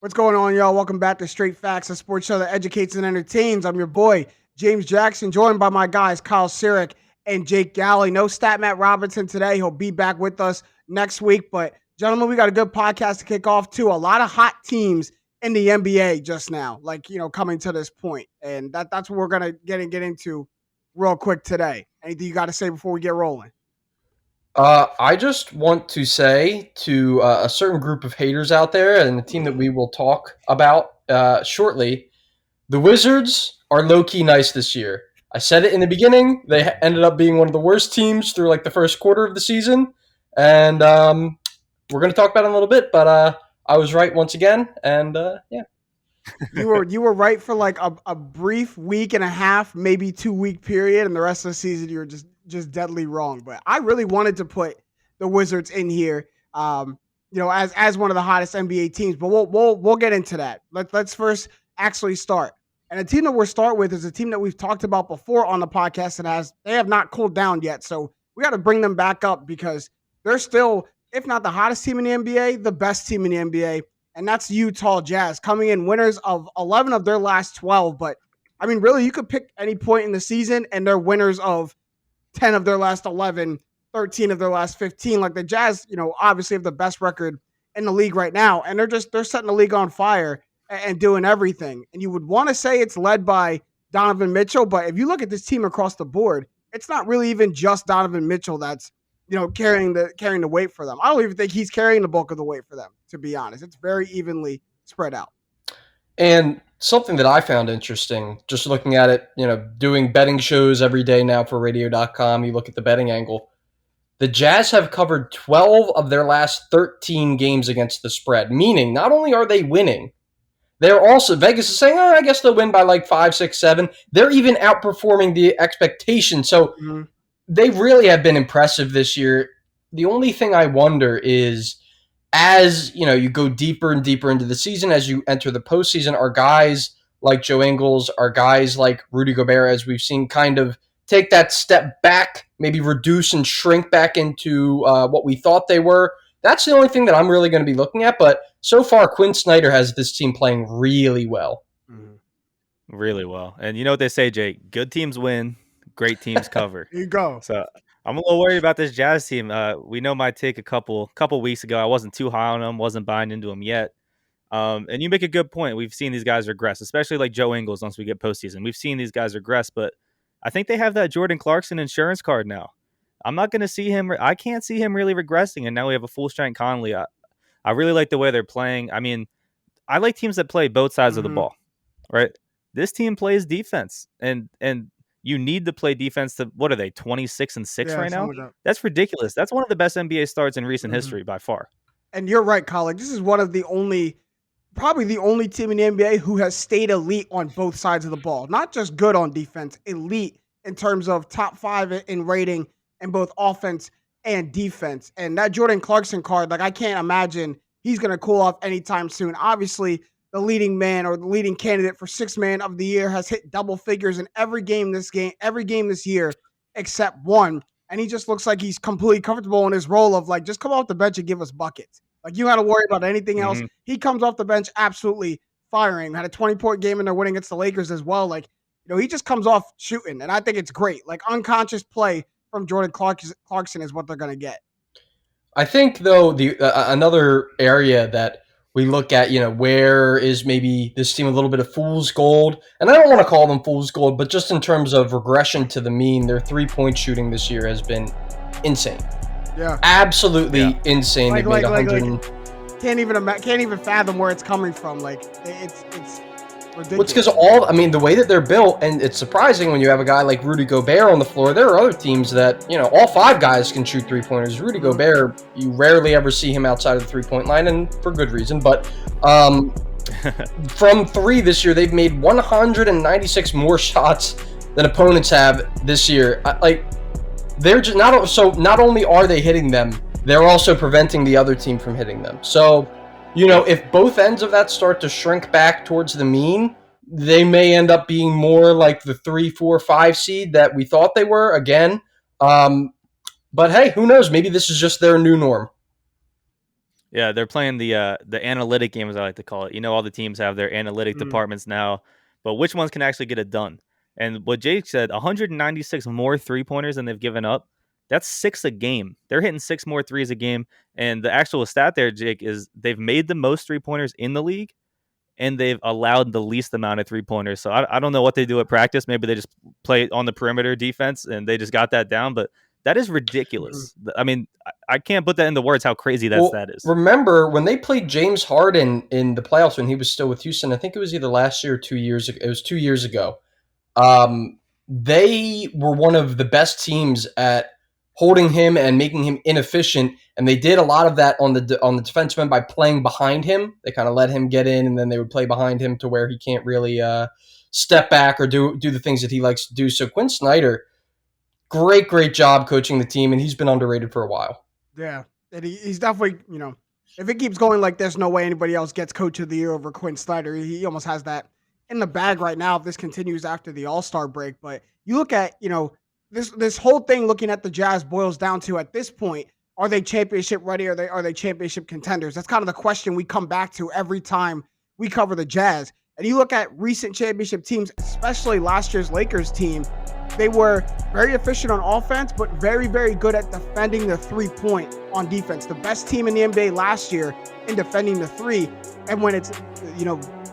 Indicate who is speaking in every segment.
Speaker 1: What's going on, y'all? Welcome back to Straight Facts, a sports show that educates and entertains. I'm your boy, James Jackson, joined by my guys, Kyle Sirik and Jake Galley. No stat Matt Robinson today. He'll be back with us next week. But, gentlemen, we got a good podcast to kick off, too. A lot of hot teams in the NBA just now, coming to this point. And that's what we're going to get into real quick today. Anything you got to say before we get rolling?
Speaker 2: I just want to say to a certain group of haters out there and the team that we will talk about shortly, the Wizards are low-key nice this year. I said it in the beginning. They ended up being one of the worst teams through like the first quarter of the season. And we're going to talk about it in a little bit, but I was right once again. And yeah.
Speaker 1: You were right for like a brief week and a half, maybe 2 week period, and the rest of the season you were just deadly wrong. But I really wanted to put the Wizards in here, as one of the hottest NBA teams. But we'll get into that. Let's first actually start. And the team that we'll start with is a team that we've talked about before on the podcast, and they have not cooled down yet. So we got to bring them back up because they're still, if not the hottest team in the NBA, the best team in the NBA, and that's Utah Jazz, coming in winners of 11 of their last 12. But I mean, really, you could pick any point in the season, and they're winners of 10 of their last 11, 13 of their last 15. Like the Jazz, obviously have the best record in the league right now, and they're setting the league on fire and doing everything. And you would want to say it's led by Donovan Mitchell, but if you look at this team across the board, it's not really even just Donovan Mitchell that's carrying the weight for them. I don't even think he's carrying the bulk of the weight for them, to be honest. It's very evenly spread out.
Speaker 2: And something that I found interesting, just looking at it, doing betting shows every day now for radio.com, you look at the betting angle. The Jazz have covered 12 of their last 13 games against the spread, meaning not only are they winning, they're also, Vegas is saying, I guess they'll win by like 5, 6, 7. They're even outperforming the expectation. So they really have been impressive this year. The only thing I wonder is, as you go deeper and deeper into the season, as you enter the postseason, are guys like Joe Ingles, are guys like Rudy Gobert, as we've seen, kind of take that step back, maybe reduce and shrink back into what we thought they were. That's the only thing that I'm really going to be looking at. But so far, Quinn Snyder has this team playing really well.
Speaker 3: Really well. And you know what they say, Jake? Good teams win, great teams cover.
Speaker 1: There you go.
Speaker 3: So I'm a little worried about this Jazz team. We know my take a couple weeks ago. I wasn't too high on them, wasn't buying into them yet. And you make a good point. We've seen these guys regress, especially like Joe Ingles once we get postseason. We've seen these guys regress, but I think they have that Jordan Clarkson insurance card now. I'm not going to see him. I can't see him really regressing. And now we have a full strength Conley. I really like the way they're playing. I mean, I like teams that play both sides of the ball, right? This team plays defense, and you need to play defense. To what are they, 26-6 right now? That's ridiculous. That's one of the best NBA starts in recent history by far.
Speaker 1: And you're right, Colin. This is one of probably the only team in the NBA who has stayed elite on both sides of the ball. Not just good on defense, elite in terms of top 5 in rating in both offense and defense. And that Jordan Clarkson card, I can't imagine he's going to cool off anytime soon. Obviously, the leading man or the leading candidate for sixth man of the year has hit double figures in every game this year except one. And he just looks like he's completely comfortable in his role of just come off the bench and give us buckets. You got to worry about anything else. He comes off the bench absolutely firing. Had a 20-point game and they're winning against the Lakers as well. He just comes off shooting, and I think it's great. Unconscious play from Jordan Clarkson is what they're going to get.
Speaker 2: I think, though, the another area that we look at, where is maybe this team a little bit of fool's gold? And I don't want to call them fool's gold, but just in terms of regression to the mean, their 3-point shooting this year has been insane.
Speaker 1: Yeah.
Speaker 2: Absolutely insane. They've made 100.
Speaker 1: Can't even fathom where it's coming from. It's ridiculous.
Speaker 2: Well, it's because the way that they're built, and it's surprising when you have a guy like Rudy Gobert on the floor. There are other teams that, all 5 guys can shoot 3-pointers. Rudy Gobert, you rarely ever see him outside of the 3-point line, and for good reason. But from 3 this year, they've made 196 more shots than opponents have this year. They're just not only are they hitting them, they're also preventing the other team from hitting them. So, if both ends of that start to shrink back towards the mean, they may end up being more like the 3, 4, 5 seed that we thought they were again. But hey, who knows? Maybe this is just their new norm.
Speaker 3: Yeah, they're playing the analytic game, as I like to call it. You know, all the teams have their analytic
Speaker 1: Mm,
Speaker 3: departments now, but which ones can actually get it done? And what Jake said, 196 more 3 pointers than they've given up. That's 6 a game. They're hitting 6 more threes a game. And the actual stat there, Jake, is they've made the most 3 pointers in the league, and they've allowed the least amount of 3 pointers. So I don't know what they do at practice. Maybe they just play on the perimeter defense and they just got that down. But that is
Speaker 1: mhm.
Speaker 3: ridiculous. I mean, I can't put that into words how crazy that
Speaker 2: Well,
Speaker 3: stat is.
Speaker 2: remember when they played James Harden in the playoffs when he was still with Houston? I think it was either last year or 2 years ago. It was 2 years ago. They were one of the best teams at holding him and making him inefficient, and they did a lot of that on the defensive end by playing behind him. They kind of let him get in, and then they would play behind him to where he can't really step back or do the things that he likes to do. So Quinn Snyder, great job coaching the team, and he's been underrated for a while.
Speaker 1: Yeah, and he's definitely, if it keeps going like this, no way anybody else gets Coach of the Year over Quinn Snyder. He almost has that in the bag right now if this continues after the All-Star break. But you look at, this whole thing looking at the Jazz boils down to at this point, are they championship ready? Are they championship contenders? That's kind of the question we come back to every time we cover the Jazz. And you look at recent championship teams, especially last year's Lakers team, they were very efficient on offense, but very, very good at defending the 3 point on defense. The best team in the NBA last year in defending the three. And when it's,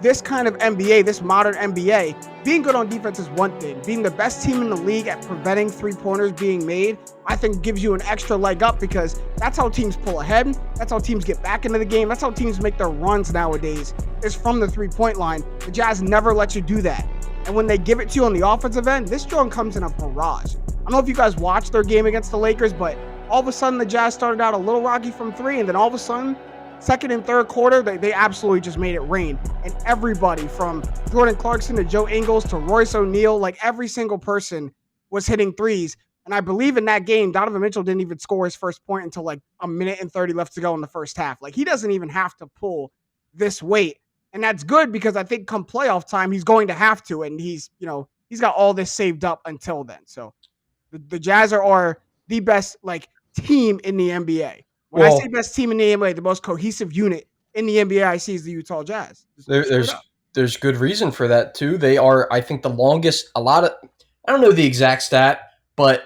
Speaker 1: this kind of NBA, this modern NBA, being good on defense is one thing. Being the best team in the league at preventing 3 pointers being made, I think gives you an extra leg up because that's how teams pull ahead. That's how teams get back into the game. That's how teams make their runs nowadays, is from the 3 point line. The Jazz never let you do that. And when they give it to you on the offensive end, this drone comes in a barrage. I don't know if you guys watched their game against the Lakers, but all of a sudden the Jazz started out a little rocky from three, and then all of a sudden, second and third quarter, they absolutely just made it rain. And everybody from Jordan Clarkson to Joe Ingles to Royce O'Neal, like every single person was hitting threes. And I believe in that game, Donovan Mitchell didn't even score his first point until like a minute and 30 left to go in the first half. Like he doesn't even have to pull this weight. And that's good because I think come playoff time, he's going to have to. And he's got all this saved up until then. So the Jazz are the best like team in the NBA. When I say
Speaker 2: Well,
Speaker 1: best team in the NBA, the most cohesive unit in the NBA I see is the Utah Jazz. Just
Speaker 2: there,
Speaker 1: straight
Speaker 2: there's
Speaker 1: up.
Speaker 2: there's good reason for that too. They are, I think, the longest. A lot of I don't know the exact stat, but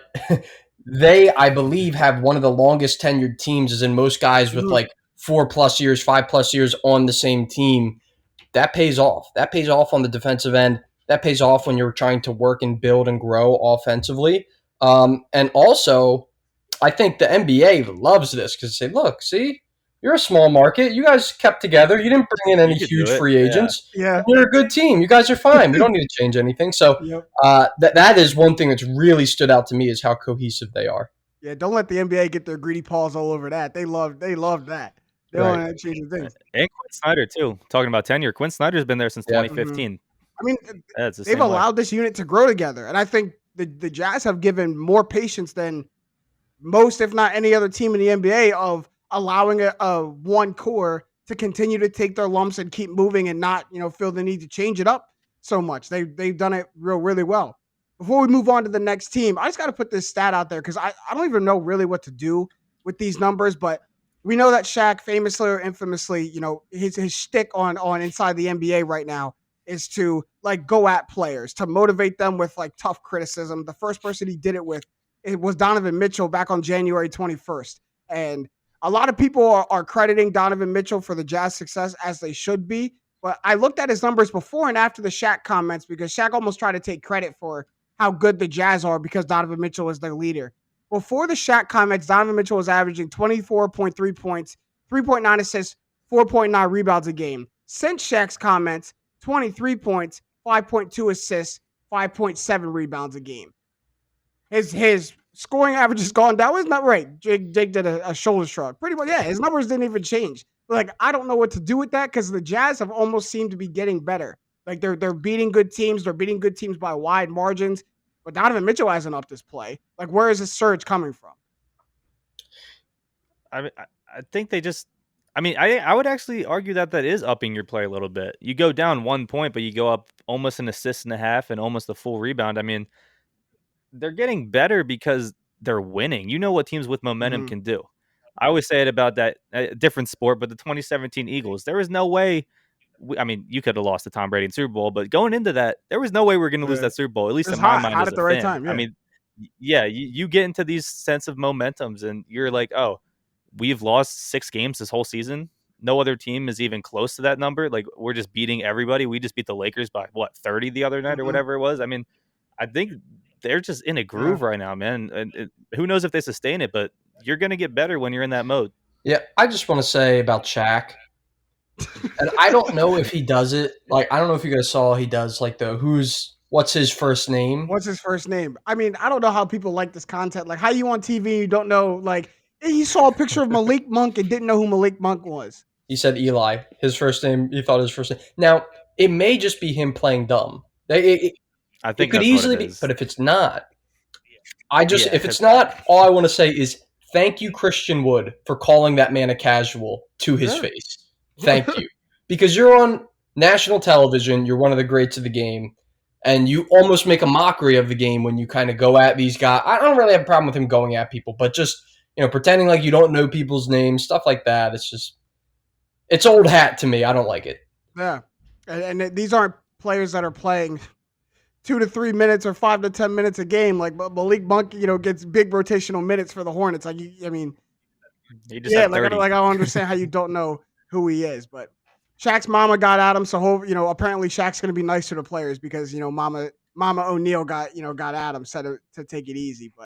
Speaker 2: they, I believe, have one of the longest tenured teams. As in most guys with
Speaker 1: Mhm.
Speaker 2: like 4+ years, 5+ years on the same team. That pays off. That pays off on the defensive end. That pays off when you're trying to work and build and grow offensively. And also, I think the NBA loves this because they say, look, see, you're a small market. You guys kept together. You didn't bring in any
Speaker 3: You could do
Speaker 2: huge
Speaker 3: it.
Speaker 2: free
Speaker 3: Yeah.
Speaker 2: agents.
Speaker 1: Yeah.
Speaker 2: And you're a good team. You guys are fine. We don't need to change anything. So
Speaker 1: Yep.
Speaker 2: that is one thing that's really stood out to me is how cohesive they are.
Speaker 1: Yeah. Don't let the NBA get their greedy paws all over that. They love that. They don't
Speaker 2: Right.
Speaker 1: want to change things.
Speaker 3: And Quinn Snyder too. Talking about tenure, Quinn Snyder's been there since
Speaker 2: Yeah.
Speaker 1: Mhm.
Speaker 3: 2015.
Speaker 1: I mean,
Speaker 3: Yeah, it's the
Speaker 1: they've
Speaker 3: same way.
Speaker 1: allowed this unit to grow together. And I think the Jazz have given more patience than most, if not any other team in the NBA, of allowing a one core to continue to take their lumps and keep moving and not, feel the need to change it up so much. They've done it really well. Before we move on to the next team, I just got to put this stat out there because I don't even know really what to do with these numbers, but we know that Shaq famously or infamously, his shtick on inside the NBA right now is to like go at players, to motivate them with like tough criticism. The first person he did it with, it was Donovan Mitchell back on January 21st. And a lot of people are crediting Donovan Mitchell for the Jazz success as they should be. But I looked at his numbers before and after the Shaq comments because Shaq almost tried to take credit for how good the Jazz are because Donovan Mitchell is their leader. Before the Shaq comments, Donovan Mitchell was averaging 24.3 points, 3.9 assists, 4.9 rebounds a game. Since Shaq's comments, 23 points, 5.2 assists, 5.7 rebounds a game. His scoring average has gone down. Isn't that right? Jake did a shoulder shrug. Pretty much, yeah. His numbers didn't even change. Like I don't know what to do with that because the Jazz have almost seemed to be getting better. Like they're beating good teams. They're beating good teams by wide margins. But Donovan Mitchell hasn't upped his play. Like where is this surge coming from?
Speaker 3: I mean, I think they just. I mean, I would actually argue that is upping your play a little bit. You go down 1 point, but you go up almost an assist and a half and almost a full rebound. I mean, they're getting better because they're winning. You know what teams with momentum
Speaker 1: Mhm.
Speaker 3: can do. I always say it about that different sport, but the 2017 Eagles. There was no way. I mean, you could have lost to Tom Brady in Super Bowl, but going into that, there was no way we are going to lose
Speaker 1: Yeah.
Speaker 3: that Super Bowl. At least
Speaker 1: It's
Speaker 3: in my
Speaker 1: hot,
Speaker 3: mind
Speaker 1: hot
Speaker 3: as
Speaker 1: at
Speaker 3: a
Speaker 1: the right
Speaker 3: fan.
Speaker 1: time.
Speaker 3: I
Speaker 1: Yeah.
Speaker 3: mean, yeah, you get into these sense of momentums, and you're like, oh, we've lost 6 games this whole season. No other team is even close to that number. Like we're just beating everybody. We just beat the Lakers by what 30 the other night or
Speaker 1: Mm-hmm.
Speaker 3: whatever it was. I mean, I think they're just in a groove right now, man. And who knows if they sustain it, but you're going to get better when you're in that mode.
Speaker 2: Yeah, I just want to say about Shaq, and I don't know if he does it. Like, I don't know if you guys saw he does like what's his first name?
Speaker 1: What's his first name? I mean, I don't know how people like this content. Like, how you on TV and you don't know, like, he saw a picture of Malik Monk and didn't know who Malik Monk was.
Speaker 2: He said Eli. His first name, he thought his first name. Now, it may just be him playing dumb.
Speaker 3: I
Speaker 2: It
Speaker 3: think
Speaker 2: could
Speaker 3: that's what
Speaker 2: easily
Speaker 3: it
Speaker 2: be,
Speaker 3: is.
Speaker 2: but if it's not, if it's
Speaker 3: it's
Speaker 2: not, all I want to say is thank you, Christian Wood, for calling that man a casual to his
Speaker 1: Yeah.
Speaker 2: face. Thank you. Because you're on national television, you're one of the greats of the game, and you almost make a mockery of the game when you kind of go at these guys. I don't really have a problem with him going at people, but just, pretending like you don't know people's names, stuff like that. It's old hat to me. I don't like it.
Speaker 1: Yeah. And these aren't players that are playing 2 to 3 minutes or 5 to 10 minutes a game. Like Malik Monk, gets big rotational minutes for the Hornets. Like, I mean,
Speaker 3: he just
Speaker 1: yeah,
Speaker 3: had
Speaker 1: like
Speaker 3: 30.
Speaker 1: I don't understand how you don't know who he is. But Shaq's mama got at him, so apparently Shaq's gonna be nicer to players because Mama O'Neal got at him, said to take it easy. But